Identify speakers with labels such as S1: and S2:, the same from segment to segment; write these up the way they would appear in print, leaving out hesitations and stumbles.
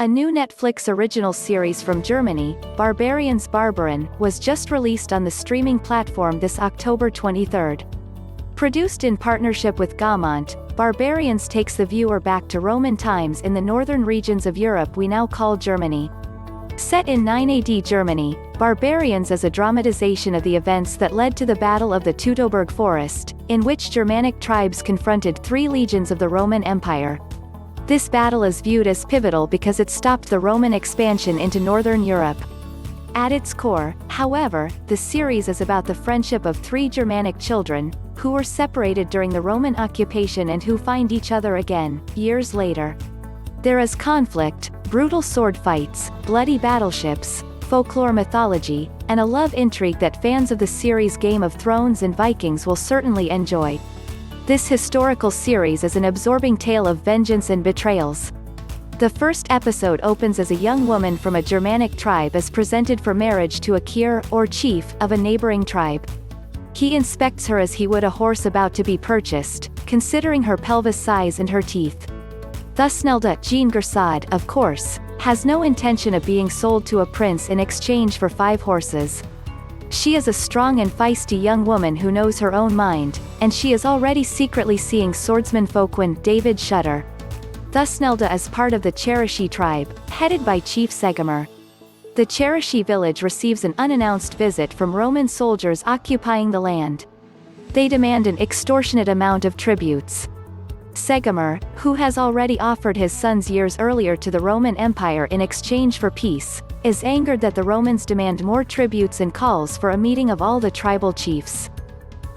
S1: A new Netflix original series from Germany, Barbarians Barbaren, was just released on the streaming platform this October 23. Produced in partnership with Gaumont, Barbarians takes the viewer back to Roman times in the northern regions of Europe we now call Germany. Set in 9 AD Germany, Barbarians is a dramatization of the events that led to the Battle of the Teutoburg Forest, in which Germanic tribes confronted 3 legions of the Roman Empire. This battle is viewed as pivotal because it stopped the Roman expansion into northern Europe. At its core, however, the series is about the friendship of 3 Germanic children, who were separated during the Roman occupation and who find each other again, years later. There is conflict, brutal sword fights, bloody battleships, folklore mythology, and a love intrigue that fans of the series Game of Thrones and Vikings will certainly enjoy. This historical series is an absorbing tale of vengeance and betrayals. The first episode opens as a young woman from a Germanic tribe is presented for marriage to a keir, or chief, of a neighboring tribe. He inspects her as he would a horse about to be purchased, considering her pelvis size and her teeth. Thusnelda, Jeanne Goursaud, of course, has no intention of being sold to a prince in exchange for 5 horses. She is a strong and feisty young woman who knows her own mind, and she is already secretly seeing swordsman Folkwin, David Schütter. Thusnelda is part of the Cherusci tribe, headed by Chief Segimer. The Cherusci village receives an unannounced visit from Roman soldiers occupying the land. They demand an extortionate amount of tributes. Segimer, who has already offered his sons years earlier to the Roman Empire in exchange for peace, is angered that the Romans demand more tributes and calls for a meeting of all the tribal chiefs.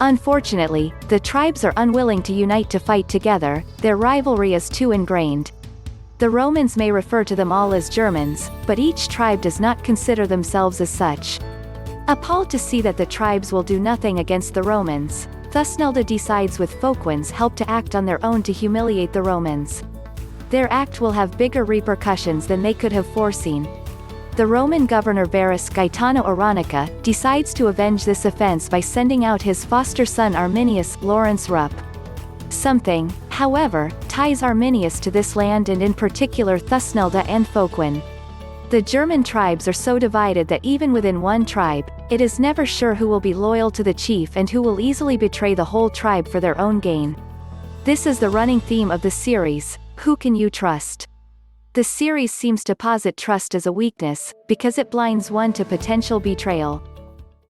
S1: Unfortunately, the tribes are unwilling to unite to fight together, their rivalry is too ingrained. The Romans may refer to them all as Germans, but each tribe does not consider themselves as such. Appalled to see that the tribes will do nothing against the Romans, Thusnelda decides with Folkwin's help to act on their own to humiliate the Romans. Their act will have bigger repercussions than they could have foreseen. The Roman governor Gaetano Aronica decides to avenge this offense by sending out his foster son Arminius, Laurence Rupp. Something, however, ties Arminius to this land and in particular Thusnelda and Folkwin. The German tribes are so divided that even within one tribe, it is never sure who will be loyal to the chief and who will easily betray the whole tribe for their own gain. This is the running theme of the series: who can you trust? The series seems to posit trust as a weakness, because it blinds one to potential betrayal.